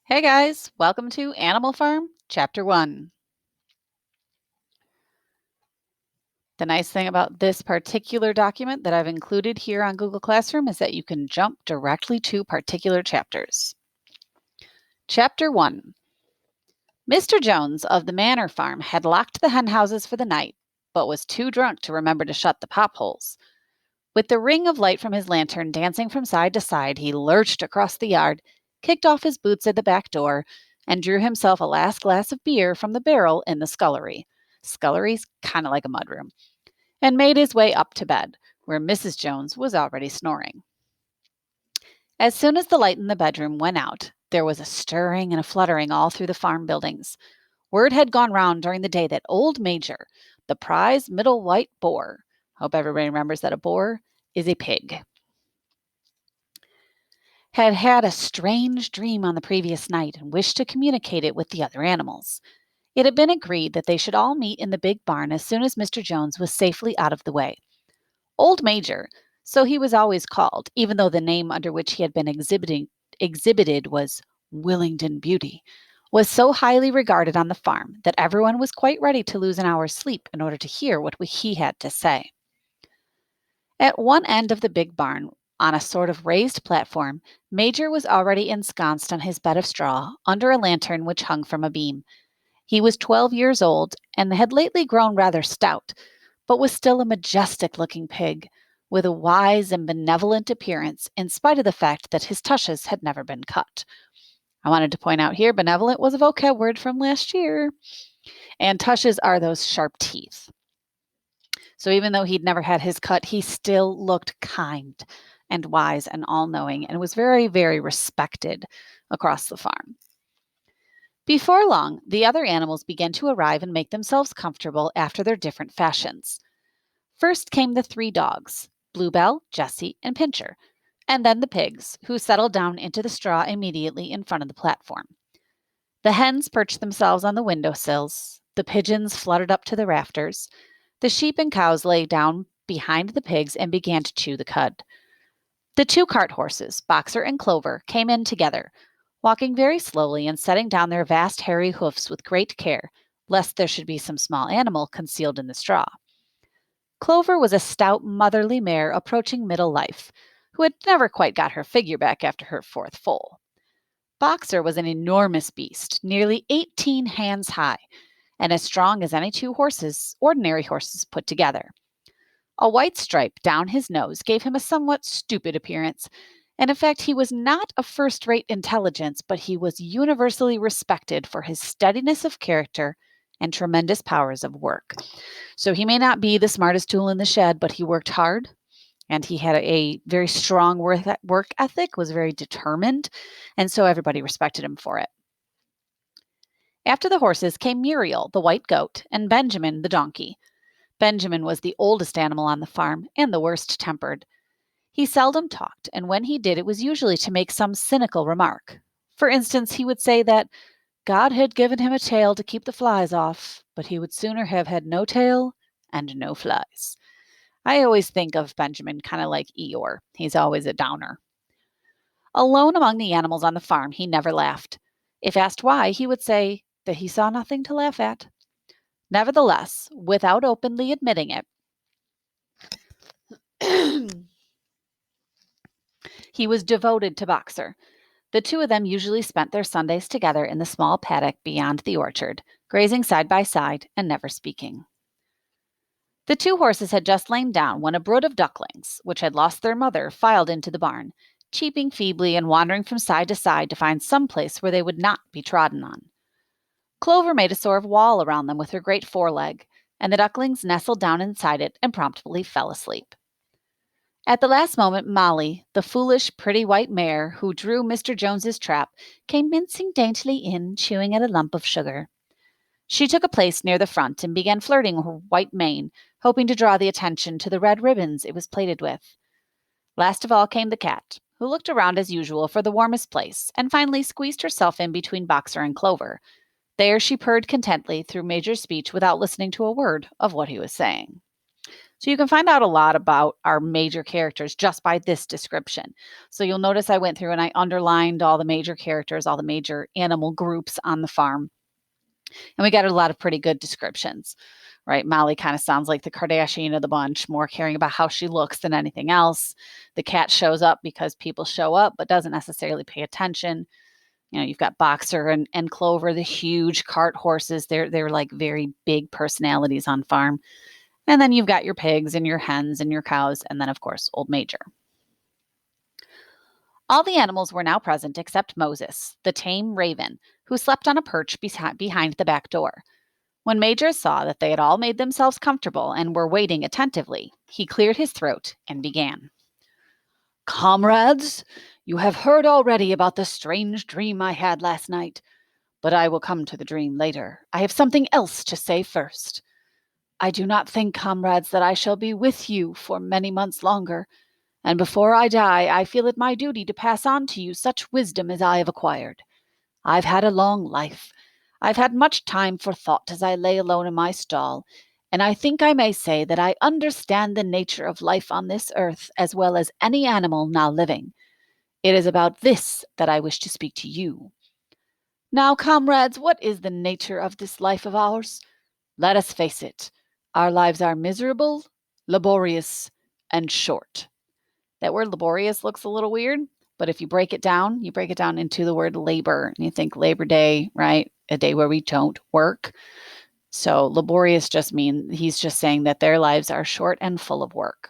Hey guys, welcome to Animal Farm, Chapter 1. The nice thing about this particular document that I've included here on Google Classroom is that you can jump directly to particular chapters. Chapter 1. Mr. Jones of the Manor Farm had locked the hen houses for the night, but was too drunk to remember to shut the pop holes. With the ring of light from his lantern dancing from side to side, he lurched across the yard, kicked off his boots at the back door, and drew himself a last glass of beer from the barrel in the scullery. Scullery's kind of like a mudroom, and made his way up to bed, where Mrs. Jones was already snoring. As soon as the light in the bedroom went out, there was a stirring and a fluttering all through the farm buildings. Word had gone round during the day that old Major, the prize middle white boar, hope everybody remembers that a boar is a pig, had had a strange dream on the previous night and wished to communicate it with the other animals. It had been agreed that they should all meet in the big barn as soon as Mr. Jones was safely out of the way. Old Major, so he was always called, even though the name under which he had been exhibited was Willingdon Beauty, was so highly regarded on the farm that everyone was quite ready to lose an hour's sleep in order to hear what he had to say. At one end of the big barn, on a sort of raised platform, Major was already ensconced on his bed of straw, under a lantern which hung from a beam. He was 12 years old, and had lately grown rather stout, but was still a majestic-looking pig, with a wise and benevolent appearance, in spite of the fact that his tushes had never been cut. I wanted to point out here, benevolent was a vocab word from last year, and tushes are those sharp teeth. So even though he'd never had his cut, he still looked kind and wise and all-knowing, and was very, very respected across the farm. Before long, the other animals began to arrive and make themselves comfortable after their different fashions. First came the 3 dogs, Bluebell, Jessie, and Pincher, and then the pigs, who settled down into the straw immediately in front of the platform. The hens perched themselves on the window sills, the pigeons fluttered up to the rafters, the sheep and cows lay down behind the pigs and began to chew the cud. The 2 cart horses, Boxer and Clover, came in together, walking very slowly and setting down their vast hairy hoofs with great care, lest there should be some small animal concealed in the straw. Clover was a stout, motherly mare approaching middle life, who had never quite got her figure back after her 4th foal. Boxer was an enormous beast, nearly 18 hands high, and as strong as any 2 ordinary horses put together. A white stripe down his nose gave him a somewhat stupid appearance, and in fact he was not of first-rate intelligence, but he was universally respected for his steadiness of character and tremendous powers of work. So he may not be the smartest tool in the shed, but he worked hard, and he had a very strong work ethic, was very determined, and so everybody respected him for it. After the horses came Muriel, the white goat, and Benjamin, the donkey. Benjamin was the oldest animal on the farm and the worst tempered. He seldom talked, and when he did, it was usually to make some cynical remark. For instance, he would say that God had given him a tail to keep the flies off, but he would sooner have had no tail and no flies. I always think of Benjamin kind of like Eeyore. He's always a downer. Alone among the animals on the farm, he never laughed. If asked why, he would say that he saw nothing to laugh at. Nevertheless, without openly admitting it, he was devoted to Boxer. The 2 of them usually spent their Sundays together in the small paddock beyond the orchard, grazing side by side and never speaking. The 2 horses had just lain down when a brood of ducklings, which had lost their mother, filed into the barn, cheeping feebly and wandering from side to side to find some place where they would not be trodden on. Clover made a sort of wall around them with her great foreleg, and the ducklings nestled down inside it and promptly fell asleep. At the last moment, Molly, the foolish, pretty white mare who drew Mr. Jones's trap, came mincing daintily in, chewing at a lump of sugar. She took a place near the front and began flirting her white mane, hoping to draw the attention to the red ribbons it was plaited with. Last of all came the cat, who looked around as usual for the warmest place, and finally squeezed herself in between Boxer and Clover. There she purred contentedly through Major's speech without listening to a word of what he was saying. So you can find out a lot about our major characters just by this description. So you'll notice I went through and I underlined all the major characters, all the major animal groups on the farm. And we got a lot of pretty good descriptions, right? Molly kind of sounds like the Kardashian of the bunch, more caring about how she looks than anything else. The cat shows up because people show up, but doesn't necessarily pay attention. You've got Boxer and Clover, the huge cart horses. They're like very big personalities on farm. And then you've got your pigs and your hens and your cows, and then, of course, Old Major. All the animals were now present except Moses, the tame raven, who slept on a perch behind the back door. When Major saw that they had all made themselves comfortable and were waiting attentively, he cleared his throat and began. Comrades, you have heard already about the strange dream I had last night, but I will come to the dream later. I have something else to say first. I do not think, comrades, that I shall be with you for many months longer, and before I die, I feel it my duty to pass on to you such wisdom as I have acquired. I've had a long life. I've had much time for thought as I lay alone in my stall, and I think I may say that I understand the nature of life on this earth as well as any animal now living. It is about this that I wish to speak to you. Now, comrades, what is the nature of this life of ours? Let us face it. Our lives are miserable, laborious, and short. That word laborious looks a little weird, but if you break it down into the word labor, and you think Labor Day, right? A day where we don't work. So laborious just means he's just saying that their lives are short and full of work.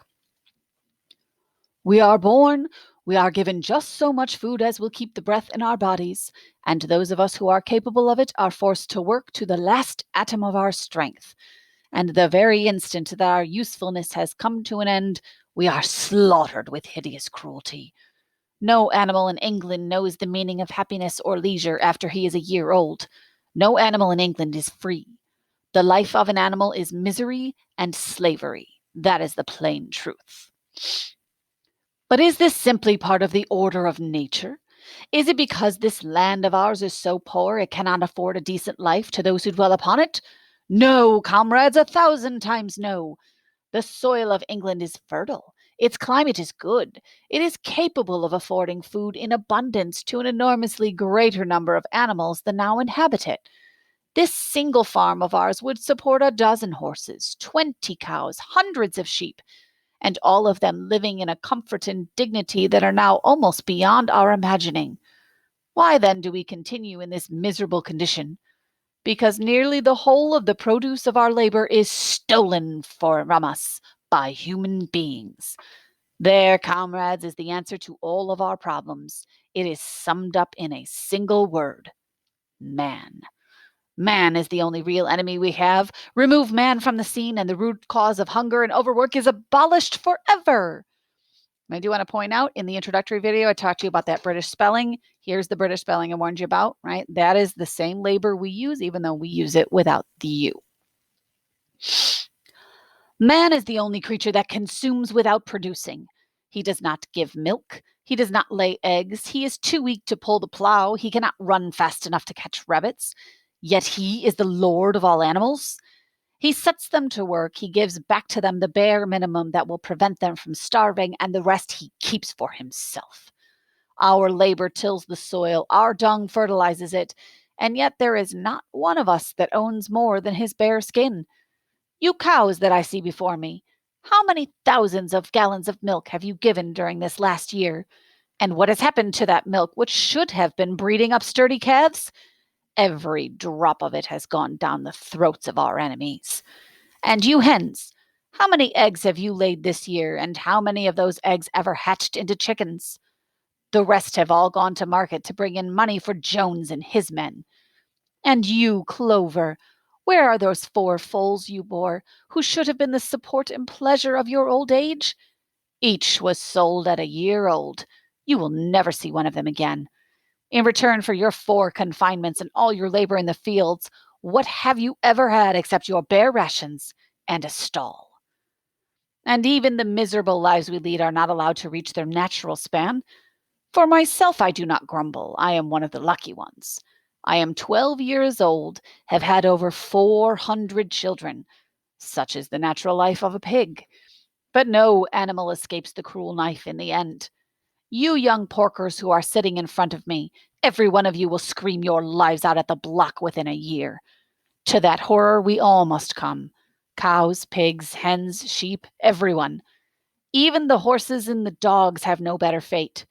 We are born, we are given just so much food as will keep the breath in our bodies, and those of us who are capable of it are forced to work to the last atom of our strength. And the very instant that our usefulness has come to an end, we are slaughtered with hideous cruelty. No animal in England knows the meaning of happiness or leisure after he is a year old. No animal in England is free. The life of an animal is misery and slavery. That is the plain truth. But is this simply part of the order of nature? Is it because this land of ours is so poor it cannot afford a decent life to those who dwell upon it? No, comrades, 1,000 times no. The soil of England is fertile. Its climate is good. It is capable of affording food in abundance to an enormously greater number of animals than now inhabit it. This single farm of ours would support 12 horses, 20 cows, hundreds of sheep, and all of them living in a comfort and dignity that are now almost beyond our imagining. Why then do we continue in this miserable condition? Because nearly the whole of the produce of our labor is stolen from us by human beings. There, comrades, is the answer to all of our problems. It is summed up in a single word: man. Man is the only real enemy we have. Remove man from the scene, and the root cause of hunger and overwork is abolished forever. I do want to point out in the introductory video, I talked to you about that British spelling. Here's the British spelling I warned you about, right? That is the same labor we use, even though we use it without the U. Man is the only creature that consumes without producing. He does not give milk. He does not lay eggs. He is too weak to pull the plow. He cannot run fast enough to catch rabbits. Yet he is the lord of all animals. He sets them to work. He gives back to them the bare minimum that will prevent them from starving, and the rest he keeps for himself. Our labor tills the soil. Our dung fertilizes it. And yet there is not one of us that owns more than his bare skin. You cows that I see before me, how many thousands of gallons of milk have you given during this last year? And what has happened to that milk, which should have been breeding up sturdy calves? Every drop of it has gone down the throats of our enemies. And you hens, how many eggs have you laid this year, and how many of those eggs ever hatched into chickens? The rest have all gone to market to bring in money for Jones and his men. And you, Clover, where are those 4 foals you bore, who should have been the support and pleasure of your old age? Each was sold at a year old. You will never see one of them again. In return for your 4 confinements and all your labor in the fields, what have you ever had except your bare rations and a stall? And even the miserable lives we lead are not allowed to reach their natural span. For myself, I do not grumble. I am one of the lucky ones. I am 12 years old, have had over 400 children. Such is the natural life of a pig. But no animal escapes the cruel knife in the end. You young porkers who are sitting in front of me, every one of you will scream your lives out at the block within a year. To that horror we all must come. Cows, pigs, hens, sheep, everyone. Even the horses and the dogs have no better fate.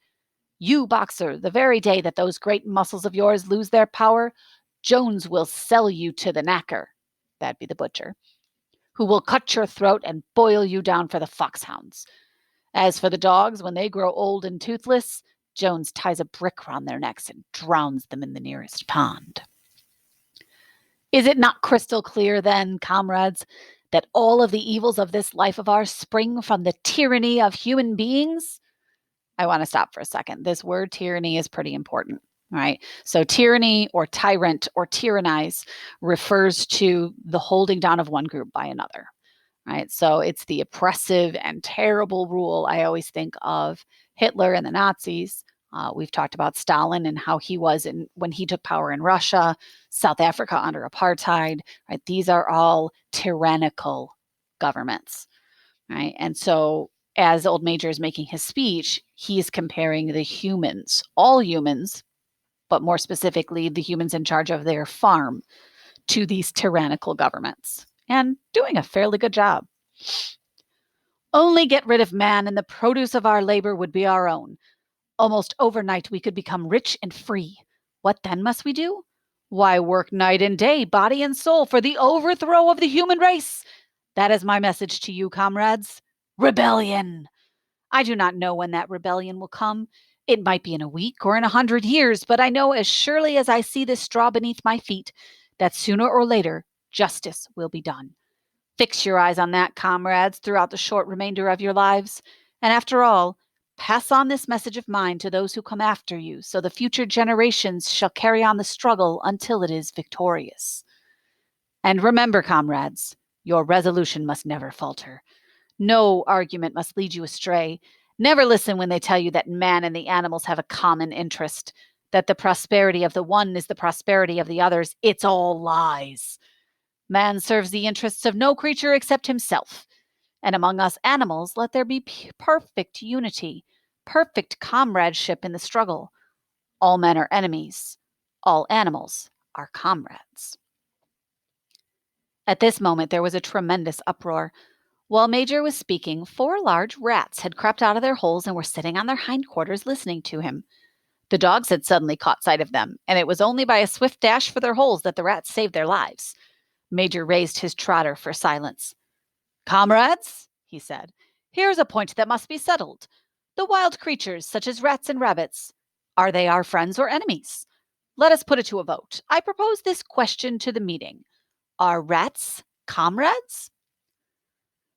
You, Boxer, the very day that those great muscles of yours lose their power, Jones will sell you to the knacker, that'd be the butcher, who will cut your throat and boil you down for the foxhounds. As for the dogs, when they grow old and toothless, Jones ties a brick round their necks and drowns them in the nearest pond. Is it not crystal clear, then, comrades, that all of the evils of this life of ours spring from the tyranny of human beings? I want to stop for a second. This word tyranny is pretty important, right? So, tyranny or tyrant or tyrannize refers to the holding down of one group by another, right? So, it's the oppressive and terrible rule. I always think of Hitler and the Nazis. We've talked about Stalin and how he was when he took power in Russia, South Africa under apartheid, right? These are all tyrannical governments, right? And so as Old Major is making his speech, he's comparing the humans, all humans, but more specifically, the humans in charge of their farm, to these tyrannical governments, and doing a fairly good job. Only get rid of man, and the produce of our labor would be our own. Almost overnight, we could become rich and free. What then must we do? Why, work night and day, body and soul, for the overthrow of the human race. That is my message to you, comrades. Rebellion! I do not know when that rebellion will come. It might be in a week or in 100 years, but I know as surely as I see this straw beneath my feet that sooner or later justice will be done. Fix your eyes on that, comrades, throughout the short remainder of your lives. And after all, pass on this message of mine to those who come after you, so the future generations shall carry on the struggle until it is victorious. And remember, comrades, your resolution must never falter. No argument must lead you astray. Never listen when they tell you that man and the animals have a common interest, that the prosperity of the one is the prosperity of the others. It's all lies. Man serves the interests of no creature except himself. And among us animals, let there be perfect unity, perfect comradeship in the struggle. All men are enemies. All animals are comrades. At this moment, there was a tremendous uproar. While Major was speaking, 4 large rats had crept out of their holes and were sitting on their hindquarters listening to him. The dogs had suddenly caught sight of them, and it was only by a swift dash for their holes that the rats saved their lives. Major raised his trotter for silence. Comrades, he said, here's a point that must be settled. The wild creatures, such as rats and rabbits, are they our friends or enemies? Let us put it to a vote. I propose this question to the meeting. Are rats comrades?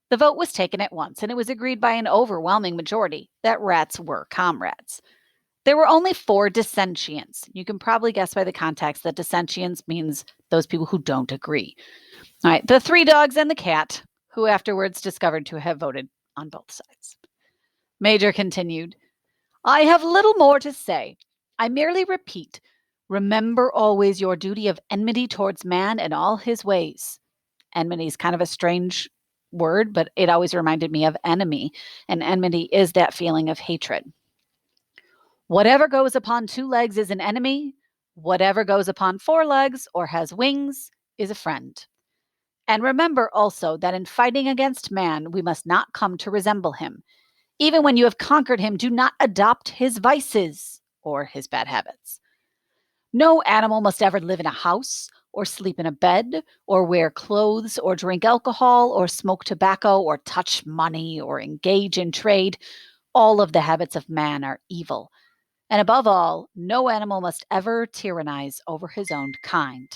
The vote was taken at once, and it was agreed by an overwhelming majority that rats were comrades. There were only 4 dissentients. You can probably guess by the context that dissentients means those people who don't agree. All right, the 3 dogs and the cat, who afterwards discovered to have voted on both sides. Major continued, I have little more to say. I merely repeat, remember always your duty of enmity towards man and all his ways. Enmity is kind of a strange word, but it always reminded me of enemy, and enmity is that feeling of hatred. Whatever goes upon 2 legs is an enemy. Whatever goes upon 4 legs or has wings is a friend. And remember also that in fighting against man, we must not come to resemble him. Even when you have conquered him, do not adopt his vices or his bad habits. No animal must ever live in a house or sleep in a bed or wear clothes or drink alcohol or smoke tobacco or touch money or engage in trade. All of the habits of man are evil. And above all, no animal must ever tyrannize over his own kind.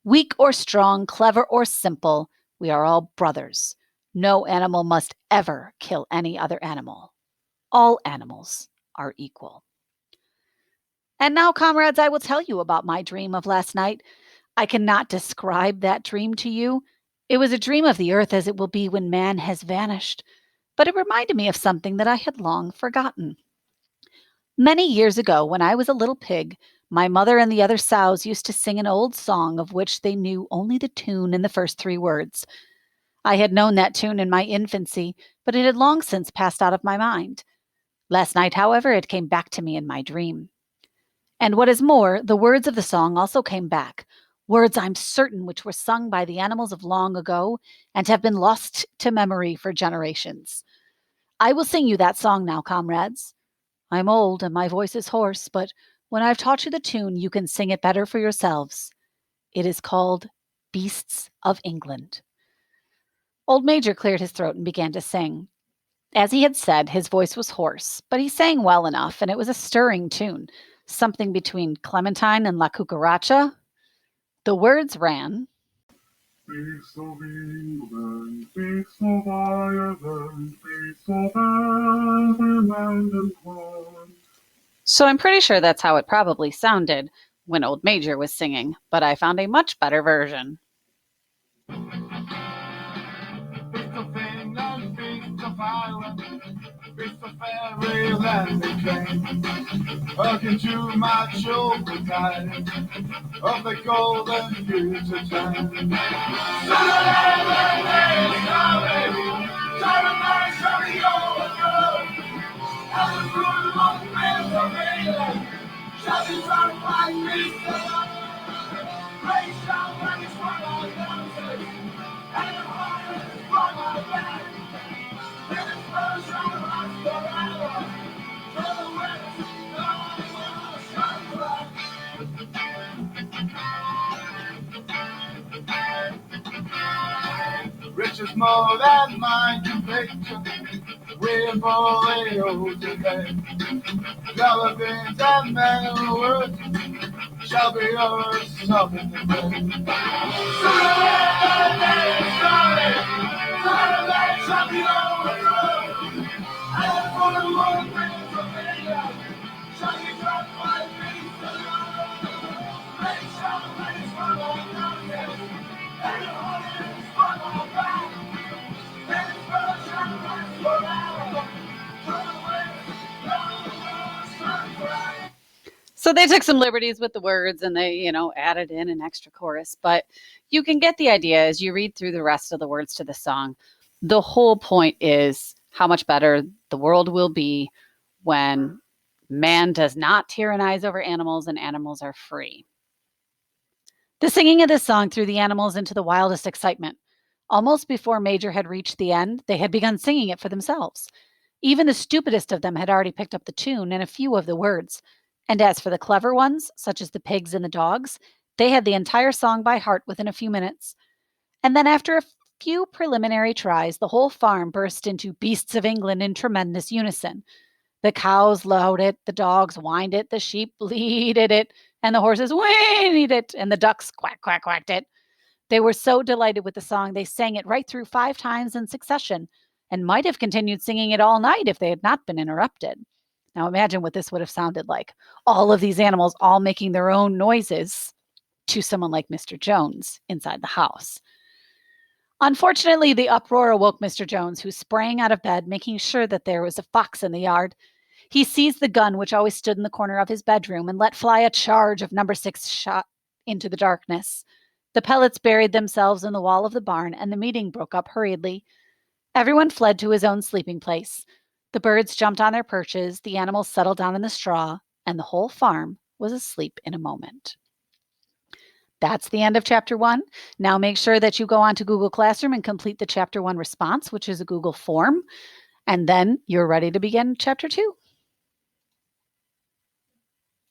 Weak or strong, clever or simple, we are all brothers. No animal must ever kill any other animal. All animals are equal. And now, comrades, I will tell you about my dream of last night. I cannot describe that dream to you. It was a dream of the earth as it will be when man has vanished, but it reminded me of something that I had long forgotten. Many years ago, when I was a little pig, my mother and the other sows used to sing an old song of which they knew only the tune and the first 3 words. I had known that tune in my infancy, but it had long since passed out of my mind. Last night, however, it came back to me in my dream. And what is more, the words of the song also came back, words I'm certain which were sung by the animals of long ago and have been lost to memory for generations. I will sing you that song now, comrades. I'm old and my voice is hoarse, but when I've taught you the tune, you can sing it better for yourselves. It is called Beasts of England. Old Major cleared his throat and began to sing. As he had said, his voice was hoarse, but he sang well enough, and it was a stirring tune, something between Clementine and La Cucaracha. The words ran, Beasts of England, beasts of Ireland, beasts of every land and clime. So I'm pretty sure that's how it probably sounded when Old Major was singing, but I found a much better version. Beasts of England, beasts of Ireland, beasts of every land and clime. Hearken to my children tide of the golden future time. Shall be drunk like beasts of Praise shall vanish from our mountains, and the fire from our back. And the spurs shall last forever, for the winds of the shall crack. Riches more than mind can picture, we're fully old today. Gallopings and many words shall be yours some in the day. Saturday shall be overthrown, and for the Lord brings a vineyard, shall be drunk by beasts alone. They shall vanish from our mountains, and the horses from our back, and the spurs shall last forever, for the winds of the world shall cry. So they took some liberties with the words and they, added in an extra chorus. But you can get the idea as you read through the rest of the words to the song. The whole point is how much better the world will be when man does not tyrannize over animals and animals are free. The singing of this song threw the animals into the wildest excitement. Almost before Major had reached the end, they had begun singing it for themselves. Even the stupidest of them had already picked up the tune and a few of the words. And as for the clever ones, such as the pigs and the dogs, they had the entire song by heart within a few minutes. And then, after a few preliminary tries, the whole farm burst into Beasts of England in tremendous unison. The cows lowed it, the dogs whined it, the sheep bleated it, and the horses whinnied it, and the ducks quack, quack, quacked it. They were so delighted with the song, they sang it right through 5 times in succession and might have continued singing it all night if they had not been interrupted. Now imagine what this would have sounded like. All of these animals all making their own noises to someone like Mr. Jones inside the house. Unfortunately, the uproar awoke Mr. Jones, who sprang out of bed, making sure that there was a fox in the yard. He seized the gun which always stood in the corner of his bedroom and let fly a charge of number 6 shot into the darkness. The pellets buried themselves in the wall of the barn, and the meeting broke up hurriedly. Everyone fled to his own sleeping place. The birds jumped on their perches, the animals settled down in the straw, and the whole farm was asleep in a moment. That's the end of chapter 1. Now make sure that you go onto Google Classroom and complete the chapter 1 response, which is a Google form, and then you're ready to begin chapter 2.